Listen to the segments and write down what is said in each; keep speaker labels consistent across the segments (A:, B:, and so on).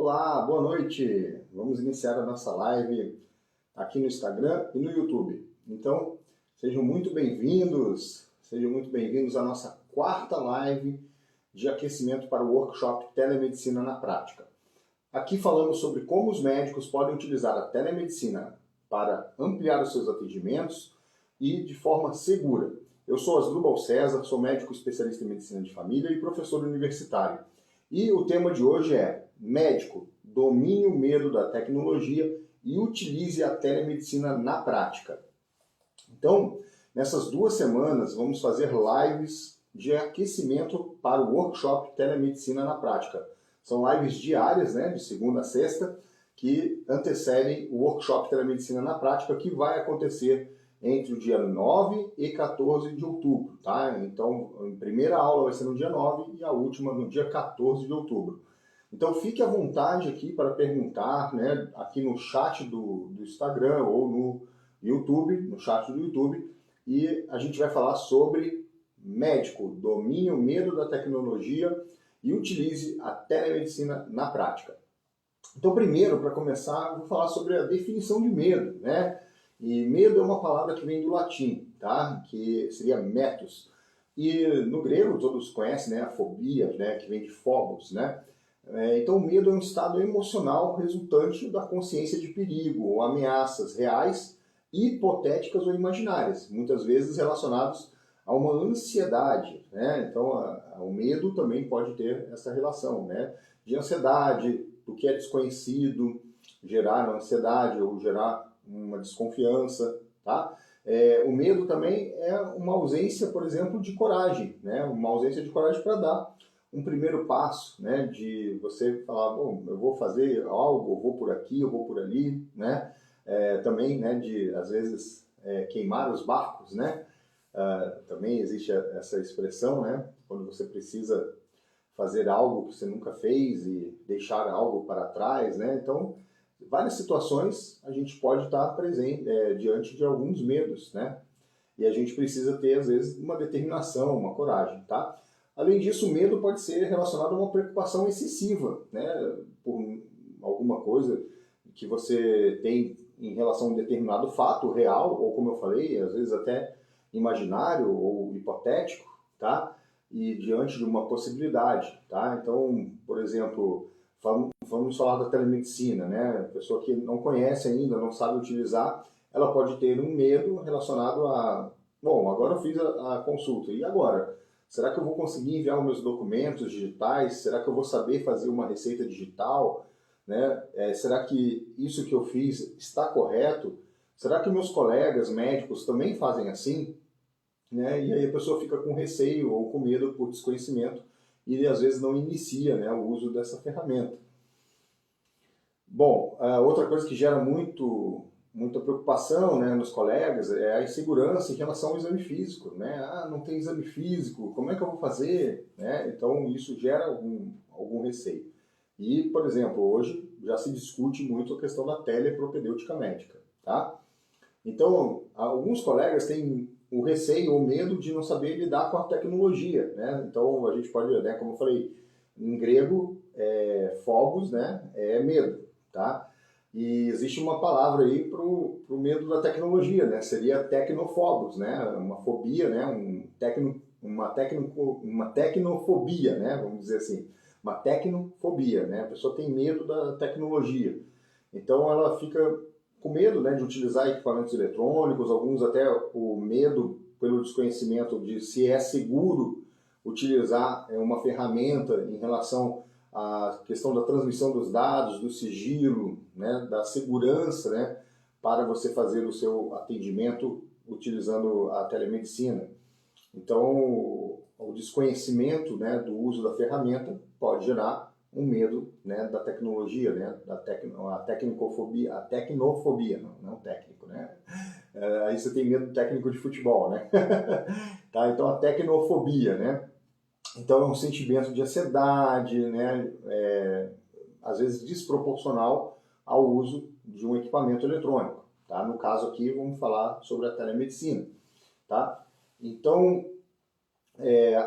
A: Olá, boa noite! Vamos iniciar a nossa live aqui no Instagram e no YouTube. Então, sejam muito bem-vindos à nossa quarta live de aquecimento para o workshop Telemedicina na Prática. Aqui falamos sobre como os médicos podem utilizar a telemedicina para ampliar os seus atendimentos e de forma segura. Eu sou Asdrubal César, sou médico especialista em medicina de família e professor universitário. E o tema de hoje é: médico, domine o medo da tecnologia e utilize a telemedicina na prática. Então, nessas 2 semanas, vamos fazer lives de aquecimento para o workshop Telemedicina na Prática. São lives diárias, de segunda a sexta, que antecedem o workshop Telemedicina na Prática, que vai acontecer entre o dia 9 e 14 de outubro, tá? Então, a primeira aula vai ser no dia 9 e a última no dia 14 de outubro. Então, fique à vontade aqui para perguntar, aqui no chat do Instagram ou no YouTube, no chat do YouTube, e a gente vai falar sobre médico, domine o medo da tecnologia e utilize a telemedicina na prática. Então, primeiro, para começar, vou falar sobre a definição de medo, E medo é uma palavra que vem do latim, tá? Que seria metos. E no grego todos conhecem, a fobia, que vem de phobos, Então o medo é um estado emocional resultante da consciência de perigo ou ameaças reais, hipotéticas ou imaginárias, muitas vezes relacionados a uma ansiedade, Então o medo também pode ter essa relação, De ansiedade, do que é desconhecido, gerar ansiedade ou gerar uma desconfiança, tá? O medo também é uma ausência, por exemplo, de coragem, Uma ausência de coragem para dar um primeiro passo, De você falar, bom, eu vou fazer algo, eu vou por aqui, eu vou por ali, Também, de, às vezes, queimar os barcos, Também existe essa expressão, Quando você precisa fazer algo que você nunca fez e deixar algo para trás, Então, várias situações a gente pode estar presente diante de alguns medos, E a gente precisa ter, às vezes, uma determinação, uma coragem, tá? Além disso, o medo pode ser relacionado a uma preocupação excessiva, Por alguma coisa que você tem em relação a um determinado fato real, ou como eu falei, às vezes até imaginário ou hipotético, tá? E diante de uma possibilidade, tá? Então, por exemplo, vamos falar da telemedicina, A pessoa que não conhece ainda, não sabe utilizar, ela pode ter um medo relacionado a, bom, agora eu fiz a consulta, e agora? Será que eu vou conseguir enviar os meus documentos digitais? Será que eu vou saber fazer uma receita digital? Será que isso que eu fiz está correto? Será que meus colegas médicos também fazem assim? E aí a pessoa fica com receio ou com medo por desconhecimento e às vezes não inicia o uso dessa ferramenta. Bom, outra coisa que gera muita preocupação nos colegas é a insegurança em relação ao exame físico. Não tem exame físico, como é que eu vou fazer? Então isso gera algum receio. E, por exemplo, hoje já se discute muito a questão da telepropedêutica médica. Tá? Então, alguns colegas têm o receio ou medo de não saber lidar com a tecnologia. Então a gente pode, como eu falei, em grego, phobos, é medo. Tá? E existe uma palavra aí para o medo da tecnologia, seria tecnofobos, uma fobia, uma tecnofobia, vamos dizer assim, uma tecnofobia, A pessoa tem medo da tecnologia, então ela fica com medo, de utilizar equipamentos eletrônicos, alguns até o medo pelo desconhecimento de se é seguro utilizar uma ferramenta em relação a questão da transmissão dos dados, do sigilo, da segurança, para você fazer o seu atendimento utilizando a telemedicina. Então, o desconhecimento do uso da ferramenta pode gerar um medo da tecnologia, a tecnofobia, não técnico, Aí você tem medo técnico de futebol, Tá? Então, a tecnofobia, Então, é um sentimento de ansiedade, às vezes desproporcional ao uso de um equipamento eletrônico. Tá? No caso aqui, vamos falar sobre a telemedicina. Tá? Então,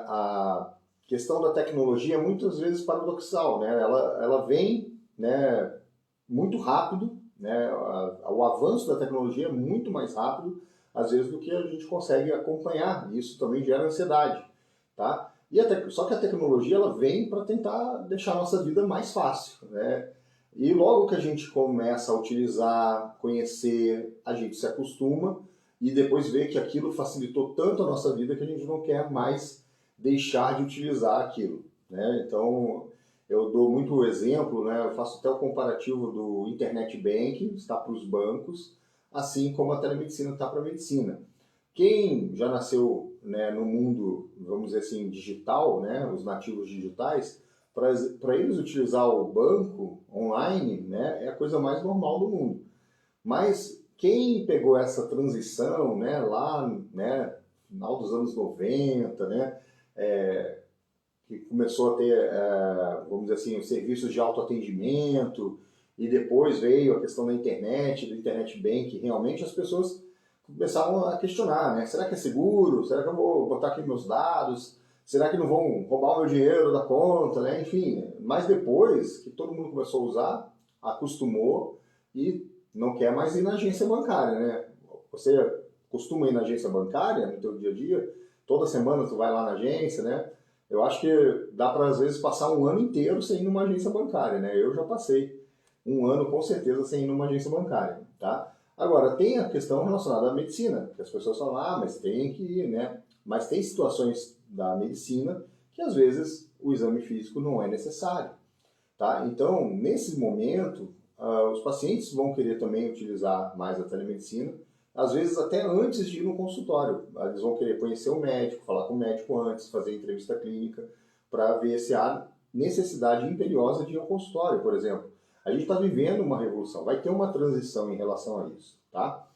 A: a questão da tecnologia é muitas vezes paradoxal. Ela vem né, muito rápido, né, o avanço da tecnologia é muito mais rápido, às vezes, do que a gente consegue acompanhar. E isso também gera ansiedade, tá? Só que a tecnologia ela vem para tentar deixar a nossa vida mais fácil, né? E logo que a gente começa a utilizar, conhecer, a gente se acostuma e depois vê que aquilo facilitou tanto a nossa vida que a gente não quer mais deixar de utilizar aquilo, né? Então, eu dou muito o exemplo, né? Eu faço até o comparativo do Internet Banking, está para os bancos, assim como a telemedicina está para a medicina. Quem já nasceu, né, no mundo, vamos dizer assim, digital, né, os nativos digitais, para eles utilizar o banco online, né, é a coisa mais normal do mundo. Mas quem pegou essa transição, né, lá, né, final dos anos 90, né, que começou a ter, vamos dizer assim, os serviços de autoatendimento, e depois veio a questão da internet, do internet bank, realmente as pessoas começavam a questionar, né? Será que é seguro? Será que eu vou botar aqui meus dados? Será que não vão roubar o meu dinheiro da conta, né? Enfim, mas depois que todo mundo começou a usar, acostumou e não quer mais ir na agência bancária, né? Você costuma ir na agência bancária no teu dia a dia? Toda semana tu vai lá na agência, né? Eu acho que dá para, às vezes, passar um ano inteiro sem ir numa agência bancária, né? Eu já passei um ano, com certeza, sem ir numa agência bancária, tá? Agora, tem a questão relacionada à medicina, que as pessoas falam, mas tem que ir, né? Mas tem situações da medicina que, às vezes, o exame físico não é necessário, tá? Então, nesse momento, os pacientes vão querer também utilizar mais a telemedicina, às vezes até antes de ir no consultório. Eles vão querer conhecer o médico, falar com o médico antes, fazer entrevista clínica, para ver se há necessidade imperiosa de ir ao consultório, por exemplo. A gente está vivendo uma revolução, vai ter uma transição em relação a isso, tá?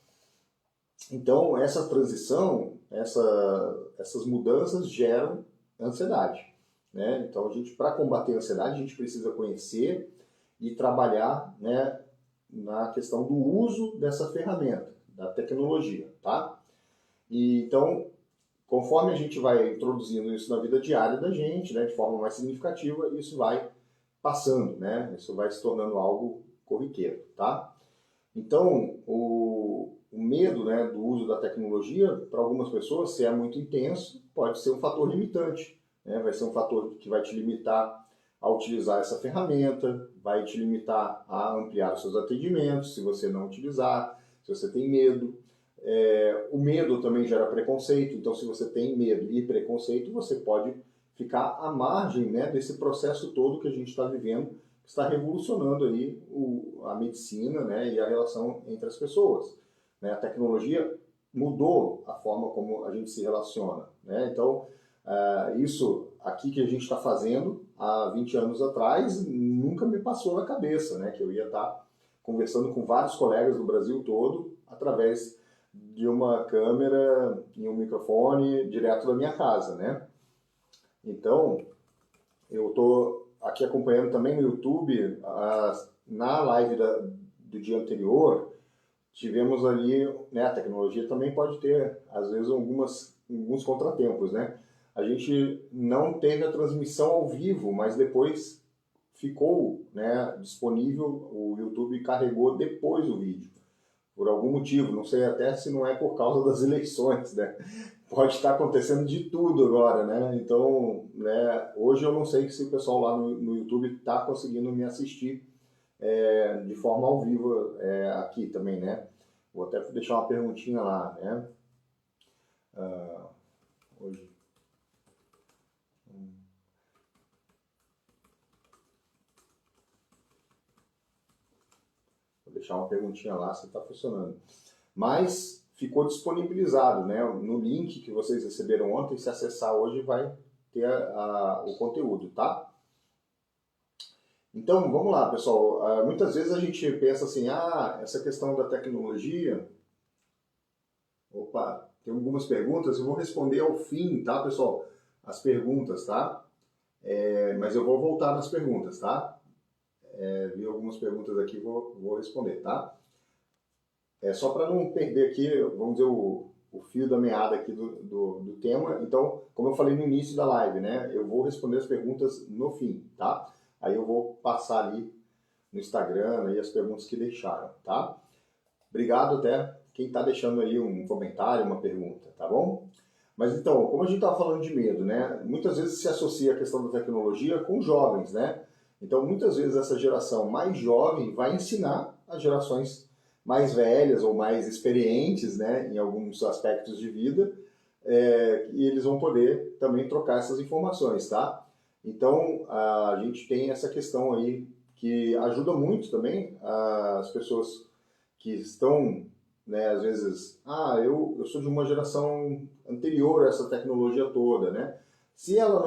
A: Então, essa transição, essas mudanças geram ansiedade, né? Então, para combater a ansiedade, a gente precisa conhecer e trabalhar, né, na questão do uso dessa ferramenta, da tecnologia, tá? E, então, conforme a gente vai introduzindo isso na vida diária da gente, né, de forma mais significativa, isso vai passando, né? Isso vai se tornando algo corriqueiro, tá? Então, o medo, né, do uso da tecnologia, para algumas pessoas, se é muito intenso, pode ser um fator limitante, né? Vai ser um fator que vai te limitar a utilizar essa ferramenta, vai te limitar a ampliar os seus atendimentos, se você não utilizar, se você tem medo. O medo também gera preconceito, então se você tem medo e preconceito, você pode ficar à margem, né, desse processo todo que a gente está vivendo, que está revolucionando aí a medicina, né, e a relação entre as pessoas, né? A tecnologia mudou a forma como a gente se relaciona, né? Então, isso aqui que a gente está fazendo há 20 anos atrás nunca me passou na cabeça, né, que eu ia estar conversando com vários colegas do Brasil todo através de uma câmera e um microfone direto da minha casa, né? Então, eu estou aqui acompanhando também no YouTube, na live do dia anterior, tivemos ali, né, a tecnologia também pode ter, às vezes, alguns contratempos, né? A gente não teve a transmissão ao vivo, mas depois ficou, né, disponível, o YouTube carregou depois o vídeo, por algum motivo, não sei até se não é por causa das eleições, né? Pode estar acontecendo de tudo agora, né? Então, né, hoje eu não sei se o pessoal lá no YouTube está conseguindo me assistir de forma ao vivo aqui também, né? Vou até deixar uma perguntinha lá, né? Hoje. Vou deixar uma perguntinha lá se está funcionando. Mas ficou disponibilizado, né? No link que vocês receberam ontem, se acessar hoje vai ter o conteúdo, tá? Então, vamos lá, pessoal. Muitas vezes a gente pensa assim, essa questão da tecnologia... Opa, tem algumas perguntas, eu vou responder ao fim, tá, pessoal? As perguntas, tá? Mas eu vou voltar nas perguntas, tá? Vi algumas perguntas aqui, vou responder, tá? Só para não perder aqui, vamos dizer, o fio da meada aqui do tema. Então, como eu falei no início da live, né? Eu vou responder as perguntas no fim, tá? Aí eu vou passar ali no Instagram e as perguntas que deixaram, tá? Obrigado até quem está deixando aí um comentário, uma pergunta, tá bom? Mas então, como a gente estava falando de medo, né? Muitas vezes se associa a questão da tecnologia com jovens, né? Então, muitas vezes essa geração mais jovem vai ensinar as gerações mais velhas ou mais experientes, né, em alguns aspectos de vida, e eles vão poder também trocar essas informações, tá? Então, a gente tem essa questão aí que ajuda muito também as pessoas que estão, né, às vezes, eu sou de uma geração anterior a essa tecnologia toda, né? Se ela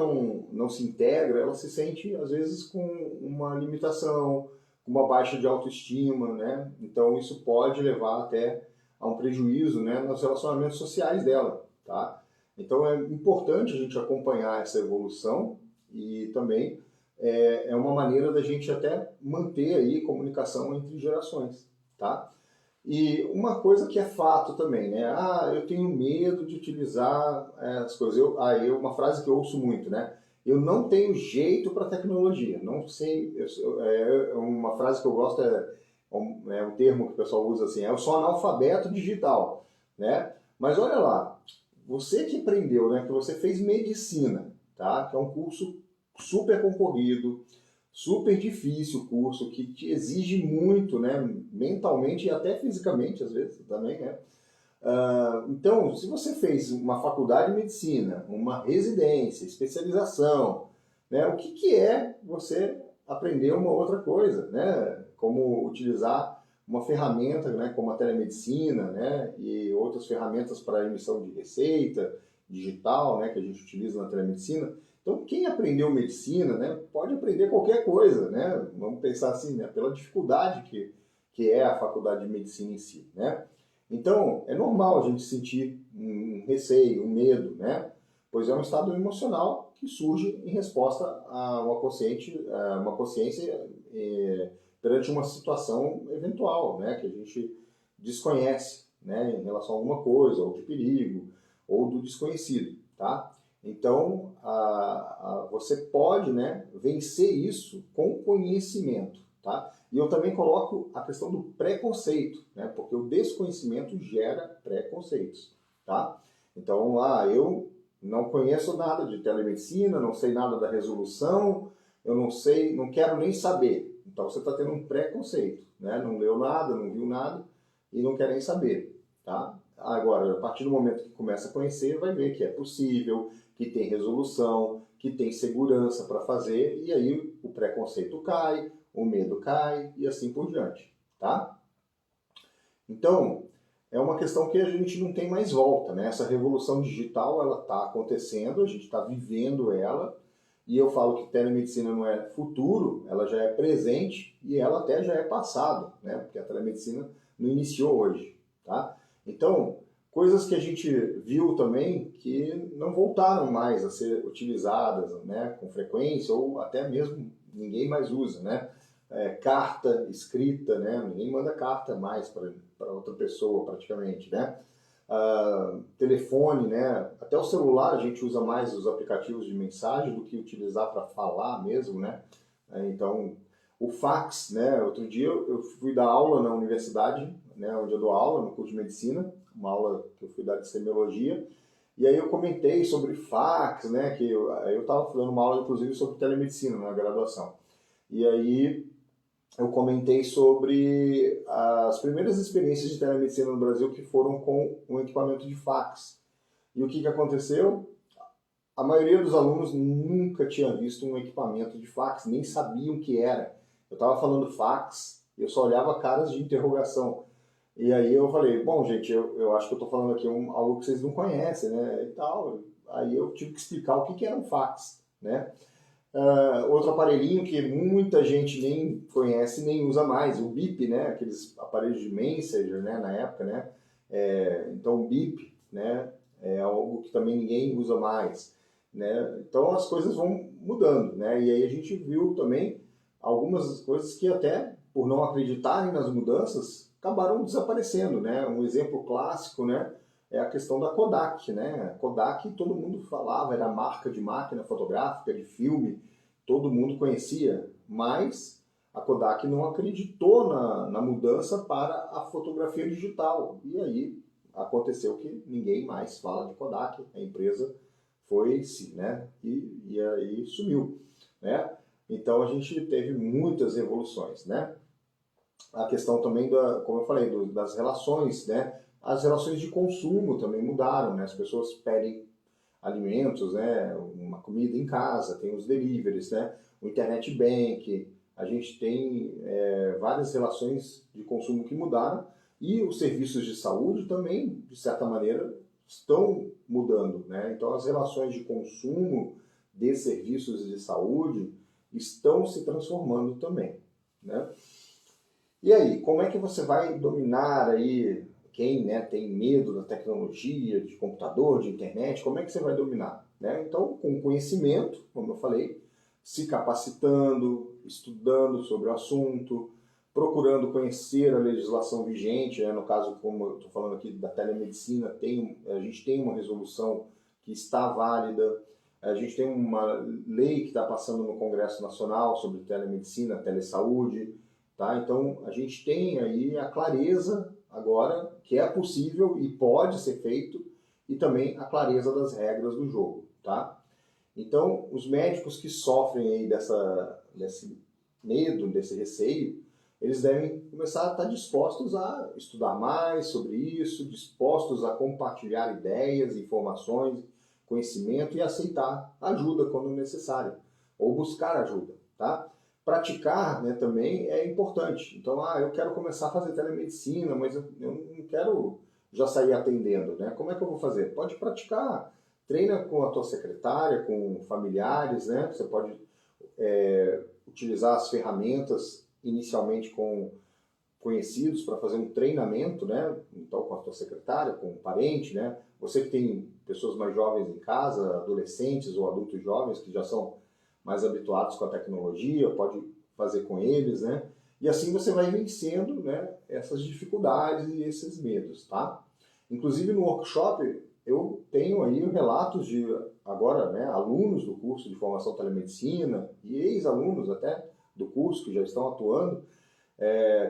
A: não se integra, ela se sente, às vezes, com uma limitação, com uma baixa de autoestima, né? Então, isso pode levar até a um prejuízo, né, nos relacionamentos sociais dela, tá? Então, é importante a gente acompanhar essa evolução e também é uma maneira da gente até manter aí comunicação entre gerações, tá? E uma coisa que é fato também, né? Eu tenho medo de utilizar as coisas. Uma frase que eu ouço muito, né? Eu não tenho jeito para tecnologia. Não sei. Uma frase que eu gosto é um termo que o pessoal usa assim: eu sou analfabeto digital, né? Mas olha lá, você que aprendeu, né? Que você fez medicina, tá? Que é um curso super concorrido, super difícil o curso, que te exige muito, né, mentalmente e até fisicamente, às vezes, também, né? Então, se você fez uma faculdade de medicina, uma residência, especialização, né, o que é você aprender uma outra coisa, né? Como utilizar uma ferramenta, né, como a telemedicina, né, e outras ferramentas para emissão de receita digital, né, que a gente utiliza na telemedicina. Então, quem aprendeu medicina, né, pode aprender qualquer coisa, né? Vamos pensar assim, né, pela dificuldade que é a faculdade de medicina em si, né? Então, é normal a gente sentir um receio, um medo, né? Pois é um estado emocional que surge em resposta a uma consciência perante uma situação eventual, né? Que a gente desconhece, né? Em relação a alguma coisa, ou de perigo, ou do desconhecido, tá? Então, você pode, né, vencer isso com conhecimento, tá? E eu também coloco a questão do preconceito, né? Porque o desconhecimento gera preconceitos, tá? Então, eu não conheço nada de telemedicina, não sei nada da resolução, eu não sei, não quero nem saber. Então, você está tendo um preconceito, né? Não leu nada, não viu nada e não quer nem saber, tá? Agora, a partir do momento que começa a conhecer, vai ver que é possível, que tem resolução, que tem segurança para fazer, e aí o preconceito cai, o medo cai e assim por diante, tá? Então, é uma questão que a gente não tem mais volta, né? Essa revolução digital, ela está acontecendo, a gente está vivendo ela, e eu falo que telemedicina não é futuro, ela já é presente e ela até já é passado, né? Porque a telemedicina não iniciou hoje, tá? Então, coisas que a gente viu também que não voltaram mais a ser utilizadas, né, com frequência, ou até mesmo ninguém mais usa, né? Carta escrita, né? Ninguém manda carta mais para outra pessoa praticamente, né? Telefone, né? Até o celular a gente usa mais os aplicativos de mensagem do que utilizar para falar mesmo, né? Então, o fax, né? Outro dia eu fui dar aula na universidade, né? Onde eu dou aula, no curso de medicina, uma aula que eu fui dar de semiologia, e aí eu comentei sobre fax, né? Que eu estava dando uma aula, inclusive, sobre telemedicina na graduação. E aí eu comentei sobre as primeiras experiências de telemedicina no Brasil que foram com um equipamento de fax. E o que aconteceu? A maioria dos alunos nunca tinha visto um equipamento de fax, nem sabiam o que era. Eu estava falando fax, eu só olhava caras de interrogação. E aí eu falei, bom, gente, eu acho que eu estou falando aqui algo que vocês não conhecem, né, e tal. Aí eu tive que explicar o que era um fax, né. Outro aparelhinho que muita gente nem conhece nem usa mais, o BIP, né, aqueles aparelhos de Messenger, né, na época, né. Então o BIP, né, é algo que também ninguém usa mais, né. Então as coisas vão mudando, né, e aí a gente viu também algumas coisas que até por não acreditarem nas mudanças acabaram desaparecendo, né. Um exemplo clássico, né, é a questão da Kodak, né? A Kodak todo mundo falava, era a marca de máquina fotográfica, de filme, todo mundo conhecia, mas a Kodak não acreditou na mudança para a fotografia digital. E aí aconteceu que ninguém mais fala de Kodak, a empresa foi-se, né? E aí sumiu, né? Então a gente teve muitas evoluções, né? A questão também, como eu falei, das relações, né? As relações de consumo também mudaram, né? As pessoas pedem alimentos, né? Uma comida em casa, tem os deliveries, né? O internet bank, a gente tem várias relações de consumo que mudaram e os serviços de saúde também, de certa maneira, estão mudando, né? Então as relações de consumo de serviços de saúde estão se transformando também, né? E aí, como é que você vai dominar aí quem, né, tem medo da tecnologia, de computador, de internet, como é que você vai dominar? Né? Então, com conhecimento, como eu falei, se capacitando, estudando sobre o assunto, procurando conhecer a legislação vigente, né? No caso, como eu estou falando aqui da telemedicina, a gente tem uma resolução que está válida, a gente tem uma lei que está passando no Congresso Nacional sobre telemedicina, telesaúde, tá? Então, a gente tem aí a clareza agora que é possível e pode ser feito e também a clareza das regras do jogo, tá? Então, os médicos que sofrem aí desse medo, desse receio, eles devem começar a estar dispostos a estudar mais sobre isso, dispostos a compartilhar ideias, informações, conhecimento e aceitar ajuda quando necessário, ou buscar ajuda, tá? Praticar, né, também é importante. Então, eu quero começar a fazer telemedicina, mas eu não quero já sair atendendo, né? Como é que eu vou fazer? Pode praticar, treina com a tua secretária, com familiares, né? Você pode utilizar as ferramentas inicialmente com conhecidos para fazer um treinamento, né? Então, com a tua secretária, com um parente, né? Você que tem pessoas mais jovens em casa, adolescentes ou adultos jovens que já são mais habituados com a tecnologia, pode fazer com eles, né? E assim você vai vencendo, né, essas dificuldades e esses medos, tá? Inclusive no workshop eu tenho aí relatos de agora, né, alunos do curso de formação telemedicina e ex-alunos até do curso que já estão atuando,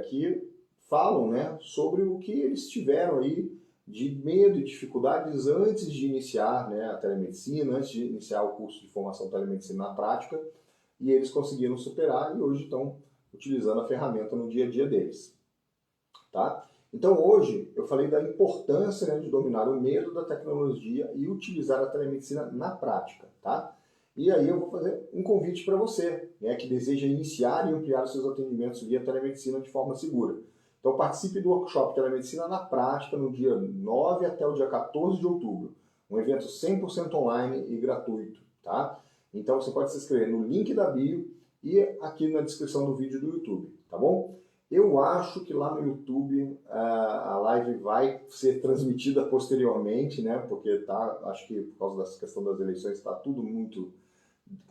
A: que falam, né, sobre o que eles tiveram aí de medo e dificuldades antes de iniciar, né, a telemedicina, antes de iniciar o curso de formação telemedicina na prática, e eles conseguiram superar e hoje estão utilizando a ferramenta no dia a dia deles. Tá? Então hoje eu falei da importância, né, de dominar o medo da tecnologia e utilizar a telemedicina na prática. Tá? E aí eu vou fazer um convite para você, né, que deseja iniciar e ampliar os seus atendimentos via telemedicina de forma segura. Então participe do workshop Telemedicina na Prática no dia 9 até o dia 14 de outubro. Um evento 100% online e gratuito, tá? Então você pode se inscrever no link da bio e aqui na descrição do vídeo do YouTube, tá bom? Eu acho que lá no YouTube a live vai ser transmitida posteriormente, né? Porque acho que por causa da questão das eleições está tudo muito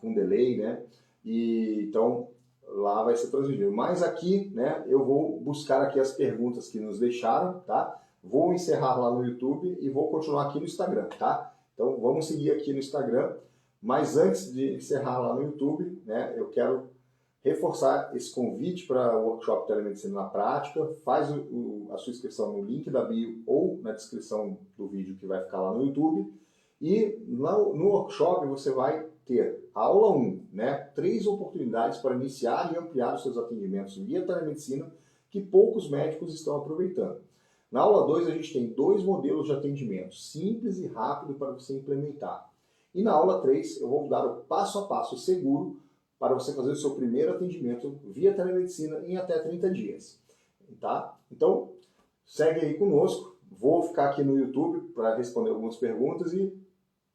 A: com delay, né? E então lá vai ser transmitido. Mas aqui, né, eu vou buscar aqui as perguntas que nos deixaram, tá? Vou encerrar lá no YouTube e vou continuar aqui no Instagram, tá? Então vamos seguir aqui no Instagram. Mas antes de encerrar lá no YouTube, né, eu quero reforçar esse convite para o workshop Telemedicina na Prática. Faz a sua inscrição no link da bio ou na descrição do vídeo que vai ficar lá no YouTube. E lá no workshop você vai ter aula 1, né? 3 oportunidades para iniciar e ampliar os seus atendimentos via telemedicina que poucos médicos estão aproveitando. Na aula 2 a gente tem 2 modelos de atendimento, simples e rápido para você implementar. E na aula 3 eu vou dar o passo a passo seguro para você fazer o seu primeiro atendimento via telemedicina em até 30 dias. Tá? Então, segue aí conosco. Vou ficar aqui no YouTube para responder algumas perguntas e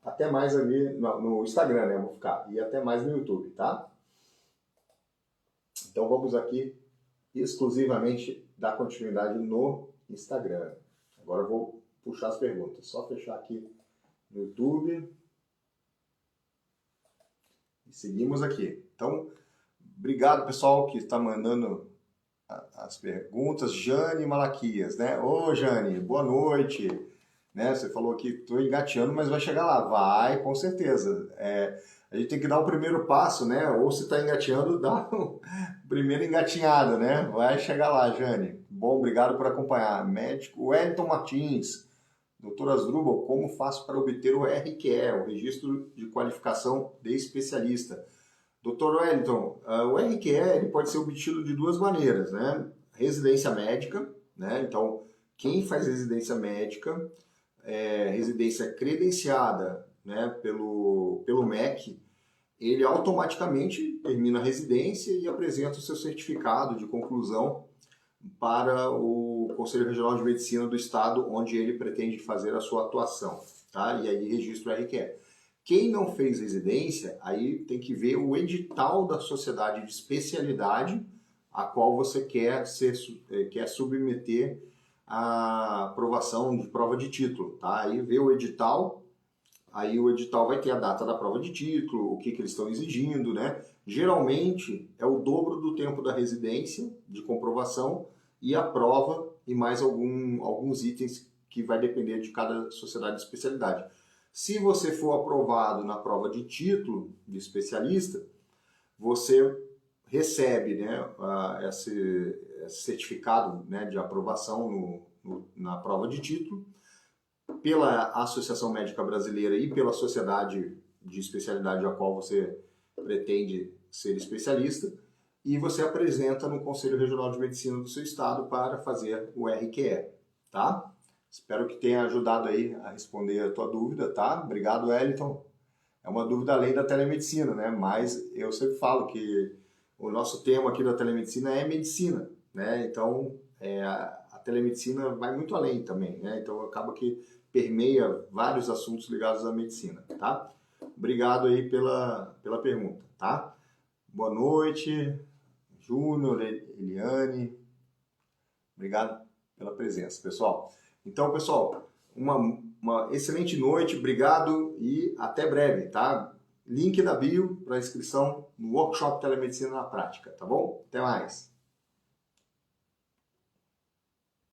A: até mais ali no Instagram, né? Vou ficar. E até mais no YouTube, tá? Então vamos aqui exclusivamente dar continuidade no Instagram. Agora eu vou puxar as perguntas. Só fechar aqui no YouTube. E seguimos aqui. Então, obrigado pessoal que está mandando as perguntas. Jane Malaquias, né? Ô Jane, boa noite. Né? Você falou que estou engateando, mas vai chegar lá. Vai, com certeza. A a gente tem que dar o primeiro passo, né? Ou se está engatinhando, dá o primeiro engatinhada, né? Vai chegar lá, Jane. Bom, obrigado por acompanhar. Médico Wellington Martins, doutor Asdrubal, como faço para obter o RQE, o Registro de Qualificação de Especialista? Doutor Wellington, o RQE ele pode ser obtido de duas maneiras, né? Residência médica, né? Então, quem faz residência médica, residência credenciada, né, pelo MEC, ele automaticamente termina a residência e apresenta o seu certificado de conclusão para o Conselho Regional de Medicina do Estado, onde ele pretende fazer a sua atuação, tá? E aí registra o RQE. Quem não fez residência, aí tem que ver o edital da sociedade de especialidade a qual você quer submeter a aprovação de prova de título, tá? Aí vê o edital, aí o edital vai ter a data da prova de título, o que eles estão exigindo, né? Geralmente é o dobro do tempo da residência de comprovação e a prova e mais alguns itens que vai depender de cada sociedade de especialidade. Se você for aprovado na prova de título de especialista, você recebe, né, esse certificado, né, de aprovação na prova de título pela Associação Médica Brasileira e pela sociedade de especialidade a qual você pretende ser especialista, e você apresenta no Conselho Regional de Medicina do seu estado para fazer o RQE, tá? Espero que tenha ajudado aí a responder a tua dúvida, tá? Obrigado, Wellington. É uma dúvida além da telemedicina, né? Mas eu sempre falo que o nosso tema aqui da telemedicina é medicina, né? Então, a telemedicina vai muito além também, né? Então, acaba que permeia vários assuntos ligados à medicina, tá? Obrigado aí pela pergunta, tá? Boa noite, Júnior, Eliane. Obrigado pela presença, pessoal. Então, pessoal, uma excelente noite, obrigado e até breve, tá? Link da bio para inscrição no Workshop Telemedicina na Prática, tá bom? Até mais!